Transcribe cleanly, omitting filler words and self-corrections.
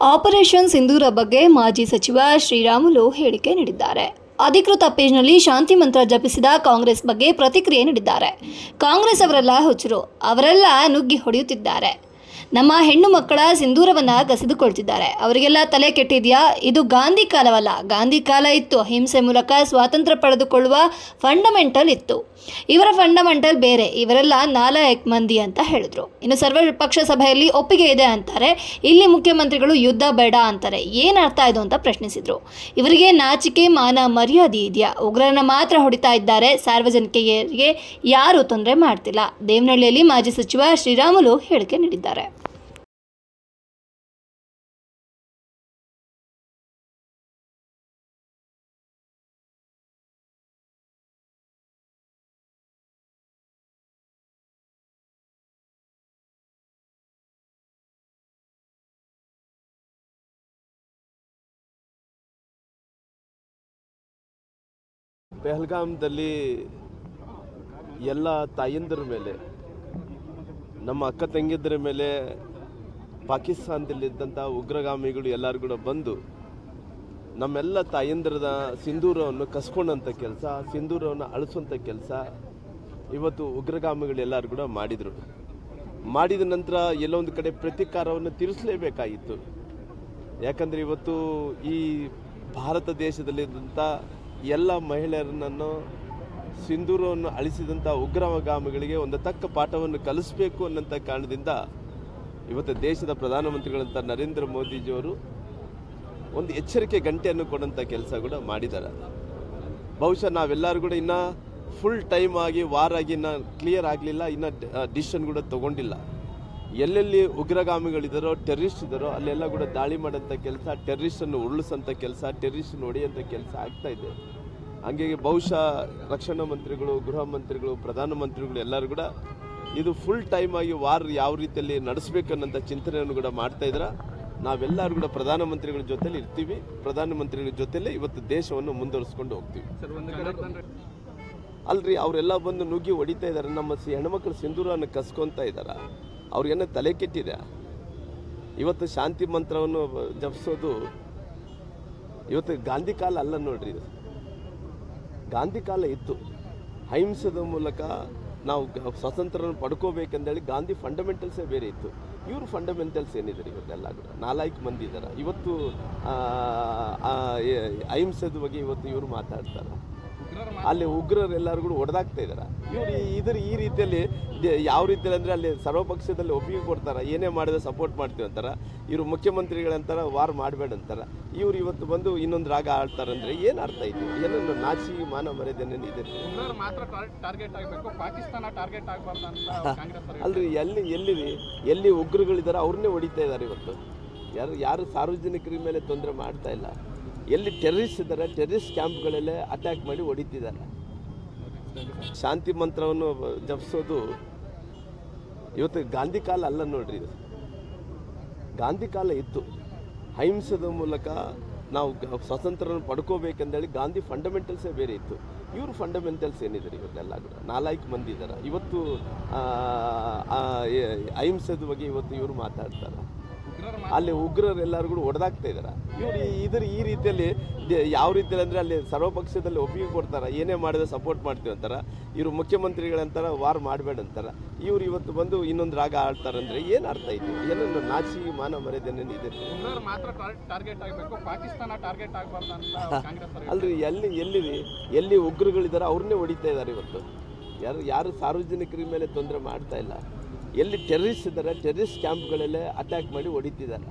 Operation ಸಿಂಧೂರ ಬಗ್ಗೆ ಮಾಜಿ ಸಚಿವ ಶ್ರೀರಾಮುಲು ಹೇಳಿಕೆ ನೀಡಿದ್ದಾರೆ. ಅಧಿಕೃತ ಪೇಜ್ನಲ್ಲಿ ಶಾಂತಿ ಮಂತ್ರ ಜಪಿಸಿದ ಕಾಂಗ್ರೆಸ್ ಬಗ್ಗೆ ಪ್ರತಿಕ್ರಿಯೆ ನೀಡಿದ್ದಾರೆ. ಕಾಂಗ್ರೆಸ್ ಅವರೆಲ್ಲ ಹುಚ್ಚರು, ಅವರೆಲ್ಲ ನುಗ್ಗಿ ಹೊಡೆಯುತ್ತಿದ್ದಾರೆ. ನಮ್ಮ ಹೆಣ್ಣು ಮಕ್ಕಳ ಸಿಂಧೂರವನ್ನು ಕಸಿದುಕೊಳ್ತಿದ್ದಾರೆ. ಅವರಿಗೆಲ್ಲ ತಲೆ ಕೆಟ್ಟಿದೆಯಾ? ಇದು ಗಾಂಧಿ ಕಾಲವಲ್ಲ. ಗಾಂಧಿ ಕಾಲ ಇತ್ತು. ಹಿಂಸೆ ಮೂಲಕ ಸ್ವಾತಂತ್ರ್ಯ ಪಡೆದುಕೊಳ್ಳುವ ಫಂಡಮೆಂಟಲ್ ಇತ್ತು. ಇವರ ಫಂಡಮೆಂಟಲ್ ಬೇರೆ. ಇವರೆಲ್ಲ ನಾಲಾಯಕ್ ಮಂದಿ ಅಂತ ಹೇಳಿದ್ರು. ಇನ್ನು ಸರ್ವಪಕ್ಷ ಸಭೆಯಲ್ಲಿ ಒಪ್ಪಿಗೆ ಇದೆ ಅಂತಾರೆ. ಇಲ್ಲಿ ಮುಖ್ಯಮಂತ್ರಿಗಳು ಯುದ್ಧ ಬೇಡ ಅಂತಾರೆ. ಏನು ಅರ್ಥ ಇದು ಅಂತ ಪ್ರಶ್ನಿಸಿದ್ರು. ಇವರಿಗೆ ನಾಚಿಕೆ ಮಾನ ಮರ್ಯಾದೆ ಇದೆಯಾ? ಉಗ್ರರನ್ನ ಮಾತ್ರ ಹೊಡಿತಾ ಇದ್ದಾರೆ. ಸಾರ್ವಜನಿಕರಿಗೆ ಯಾರು ತೊಂದರೆ ಮಾಡ್ತಿಲ್ಲ. ದೇವನಹಳ್ಳಿಯಲ್ಲಿ ಮಾಜಿ ಸಚಿವ ಶ್ರೀರಾಮುಲು ಹೇಳಿಕೆ ನೀಡಿದ್ದಾರೆ. ಪೆಹಲ್ಗಾಮ್ದಲ್ಲಿ ಎಲ್ಲ ತಾಯಂದಿರ ಮೇಲೆ, ನಮ್ಮ ಅಕ್ಕ ತಂಗಿಯರ ಮೇಲೆ ಪಾಕಿಸ್ತಾನದಲ್ಲಿದ್ದಂಥ ಉಗ್ರಗಾಮಿಗಳು ಎಲ್ಲರೂ ಕೂಡ ಬಂದು ನಮ್ಮೆಲ್ಲ ತಾಯಂದಿರದ ಸಿಂಧೂರವನ್ನು ಕಸ್ಕೊಂಡಂಥ ಕೆಲಸ, ಸಿಂಧೂರವನ್ನು ಅಳಿಸುವಂಥ ಕೆಲಸ ಇವತ್ತು ಉಗ್ರಗಾಮಿಗಳು ಎಲ್ಲರೂ ಕೂಡ ಮಾಡಿದರು. ಮಾಡಿದ ನಂತರ ಎಲ್ಲೋ ಒಂದು ಕಡೆ ಪ್ರತೀಕಾರವನ್ನು ತೀರಿಸಲೇಬೇಕಾಗಿತ್ತು. ಯಾಕಂದರೆ ಇವತ್ತು ಈ ಭಾರತ ದೇಶದಲ್ಲಿದ್ದಂಥ ಎಲ್ಲ ಮಹಿಳೆಯರನ್ನು ಸಿಂಧೂರವನ್ನು ಅಳಿಸಿದಂಥ ಉಗ್ರಗಾಮಿಗಳಿಗೆ ಒಂದು ತಕ್ಕ ಪಾಠವನ್ನು ಕಲಿಸಬೇಕು ಅನ್ನೋಂಥ ಕಾರಣದಿಂದ ಇವತ್ತು ದೇಶದ ಪ್ರಧಾನಮಂತ್ರಿಗಳಂಥ ನರೇಂದ್ರ ಮೋದಿಜಿಯವರು ಒಂದು ಎಚ್ಚರಿಕೆ ಗಂಟೆಯನ್ನು ಕೊಡೋಂಥ ಕೆಲಸ ಕೂಡ ಮಾಡಿದ್ದಾರೆ. ಬಹುಶಃ ನಾವೆಲ್ಲರೂ ಕೂಡ ಇನ್ನೂ ಫುಲ್ ಟೈಮ್ ಆಗಿ ವಾರಾಗಿ ಇನ್ನೂ ಕ್ಲಿಯರ್ ಆಗಲಿಲ್ಲ, ಇನ್ನೂ ಡಿಸಿಷನ್ ಕೂಡ ತೊಗೊಂಡಿಲ್ಲ. ಎಲ್ಲೆಲ್ಲಿ ಉಗ್ರಗಾಮಿಗಳಿದ್ದಾರೋ, ಟೆರರಿಸ್ಟ್ ಇದ್ದಾರೋ ಅಲ್ಲೆಲ್ಲ ಕೂಡ ದಾಳಿ ಮಾಡೋಂಥ ಕೆಲಸ, ಟೆರರಿಸ್ಟನ್ನು ಉರುಳಿಸೋಂಥ ಕೆಲಸ, ಟೆರರಿಸ್ಟನ್ನು ಹೊಡೆಯೋಂಥ ಕೆಲಸ ಆಗ್ತಾ ಇದೆ. ಹಂಗಾಗಿ ಬಹುಶಃ ರಕ್ಷಣಾ ಮಂತ್ರಿಗಳು, ಗೃಹ ಮಂತ್ರಿಗಳು, ಪ್ರಧಾನಮಂತ್ರಿಗಳು ಎಲ್ಲರೂ ಕೂಡ ಇದು ಫುಲ್ ಟೈಮ್ ಆಗಿ ವಾರ್ ಯಾವ ರೀತಿಯಲ್ಲಿ ನಡೆಸಬೇಕನ್ನೋಂಥ ಚಿಂತನೆಯನ್ನು ಕೂಡ ಮಾಡ್ತಾ ಇದ್ದಾರೆ. ನಾವೆಲ್ಲರೂ ಕೂಡ ಪ್ರಧಾನಮಂತ್ರಿಗಳ ಜೊತೆಲಿ ಇರ್ತೀವಿ. ಪ್ರಧಾನಮಂತ್ರಿಗಳ ಜೊತೆಲೇ ಇವತ್ತು ದೇಶವನ್ನು ಮುಂದುವರಿಸ್ಕೊಂಡು ಹೋಗ್ತೀವಿ. ಅಲ್ರಿ, ಅವರೆಲ್ಲ ಬಂದು ನುಗ್ಗಿ ಹೊಡಿತಾ ಇದ್ದಾರೆ. ನಮ್ಮ ಹೆಣ್ಮಕ್ಳು ಸಿಂಧೂರವನ್ನು ಕಸ್ಕೊತಾ ಇದ್ದಾರೆ. ಅವ್ರಿಗೇನೋ ತಲೆ ಕೆಟ್ಟಿದೆ. ಇವತ್ತು ಶಾಂತಿ ಮಂತ್ರವನ್ನು ಜಪಿಸೋದು ಇವತ್ತು ಗಾಂಧಿ ಕಾಲ ಅಲ್ಲ ನೋಡ್ರಿ. ಇದು ಗಾಂಧಿ ಕಾಲ ಇತ್ತು. ಅಹಿಂಸದ ಮೂಲಕ ನಾವು ಸ್ವಾತಂತ್ರ್ಯವನ್ನು ಪಡ್ಕೋಬೇಕಂದೇಳಿ ಗಾಂಧಿ ಫಂಡಮೆಂಟಲ್ಸೇ ಬೇರೆ ಇತ್ತು. ಇವರು ಫಂಡಮೆಂಟಲ್ಸ್ ಏನಿದ್ದಾರೆ ಇವತ್ತೆಲ್ಲ ಕೂಡ ನಾಲ್ಕು ಮಂದಿ ಇದ್ದಾರೆ. ಇವತ್ತು ಅಹಿಂಸದ ಬಗ್ಗೆ ಇವತ್ತು ಇವರು ಮಾತಾಡ್ತಾರೆ. ಅಲ್ಲಿ ಉಗ್ರರೆಲ್ಲರೂ ಕೂಡ ಹೊಡೆದಾಗ್ತಾ ಇದ್ದಾರೆ. ಇವರು ಈ ರೀತಿಯಲ್ಲಿ ಯಾವ ರೀತಿಯಲ್ಲಿ ಅಂದರೆ ಅಲ್ಲಿ ಸರ್ವಪಕ್ಷದಲ್ಲಿ ಒಪ್ಪಿಗೆ ಕೊಡ್ತಾರೆ. ಏನೇ ಮಾಡಿದ್ರೆ ಸಪೋರ್ಟ್ ಮಾಡ್ತೀವಿ ಅಂತಾರೆ. ಇವರು ಮುಖ್ಯಮಂತ್ರಿಗಳಂತಾರೆ ವಾರ್ ಮಾಡಬೇಡ ಅಂತಾರೆ. ಇವ್ರು ಇವತ್ತು ಬಂದು ಇನ್ನೊಂದು ರಾಗ ಆಡ್ತಾರೆ ಅಂದರೆ ಏನು ಅರ್ಥ ಐತಿ? ಏನನ್ನು ನಾಚಿ ಮಾನ ಮರ್ಯಾದೆ ಇದೆ. ಅಲ್ರಿ, ಎಲ್ಲಿ ಉಗ್ರಗಳಿದ್ದಾರೆ ಅವ್ರನ್ನೇ ಹೊಡಿತಾ ಇದ್ದಾರೆ. ಇವತ್ತು ಯಾರು ಸಾರ್ವಜನಿಕರ ಮೇಲೆ ತೊಂದರೆ ಮಾಡ್ತಾ ಇಲ್ಲ. ಎಲ್ಲಿ ಟೆರರಿಸ್ಟ್ ಇದ್ದಾರೆ, ಟೆರರಿಸ್ಟ್ ಕ್ಯಾಂಪ್ಗಳಲ್ಲೇ ಅಟ್ಯಾಕ್ ಮಾಡಿ ಹೊಡಿತಿದ್ದಾರೆ. ಶಾಂತಿ ಮಂತ್ರವನ್ನು ಜಪಿಸೋದು ಇವತ್ತು ಗಾಂಧಿ ಕಾಲ ಅಲ್ಲ ನೋಡ್ರಿ. ಇದು ಗಾಂಧಿ ಕಾಲ ಇತ್ತು. ಅಹಿಂಸದ ಮೂಲಕ ನಾವು ಸ್ವಾತಂತ್ರ್ಯವನ್ನು ಪಡ್ಕೋಬೇಕಂದೇಳಿ ಗಾಂಧಿ ಫಂಡಮೆಂಟಲ್ಸೇ ಬೇರೆ ಇತ್ತು. ಇವರು ಫಂಡಮೆಂಟಲ್ಸ್ ಏನಿದ್ದಾರೆ ಇವತ್ತೆಲ್ಲ ಕೂಡ ನಾಲ್ಕು ಮಂದಿ ಇದ್ದಾರೆ. ಇವತ್ತು ಅಹಿಂಸದ ಬಗ್ಗೆ ಇವತ್ತು ಇವರು ಮಾತಾಡ್ತಾರೆ. ಅಲ್ಲಿ ಉಗ್ರರೆಲ್ಲರೂ ಕೂಡ ಹೊಡೆದಾಗ್ತಾ ಇದ್ದಾರೆ. ಇವರು ಈ ರೀತಿಯಲ್ಲಿ ಯಾವ ರೀತಿಯಲ್ಲಿ ಅಂದರೆ ಅಲ್ಲಿ ಸರ್ವಪಕ್ಷದಲ್ಲಿ ಒಪ್ಪಿಗೆ ಕೊಡ್ತಾರೆ. ಏನೇ ಮಾಡಿದ್ರೆ ಸಪೋರ್ಟ್ ಮಾಡ್ತೀವಿ ಅಂತಾರೆ. ಇವರು ಮುಖ್ಯಮಂತ್ರಿಗಳಂತಾರೆ ವಾರ್ ಮಾಡಬೇಡ ಅಂತಾರೆ. ಇವರು ಇವತ್ತು ಬಂದು ಇನ್ನೊಂದು ರಾಗ ಆಡ್ತಾರೆ ಅಂದರೆ ಏನು ಅರ್ಥ ಐತಿ? ಏನನ್ನು ನಾಚಿ ಮಾನ ಮರ್ಯಾದೆ ಇದೆ. ಅಲ್ರಿ, ಎಲ್ಲಿ ಉಗ್ರಗಳಿದ್ದಾರೆ ಅವ್ರನ್ನೇ ಹೊಡಿತಾ ಇದ್ದಾರೆ. ಇವತ್ತು ಯಾರು ಸಾರ್ವಜನಿಕರ ಮೇಲೆ ತೊಂದರೆ ಮಾಡ್ತಾ ಇಲ್ಲ. ಎಲ್ಲಿ ಟೆರರಿಸ್ಟ್ ಇದ್ದಾರೆ, ಟೆರರಿಸ್ಟ್ ಕ್ಯಾಂಪ್ಗಳಲ್ಲೇ ಅಟ್ಯಾಕ್ ಮಾಡಿ ಹೊಡಿತಿದ್ದಾರೆ.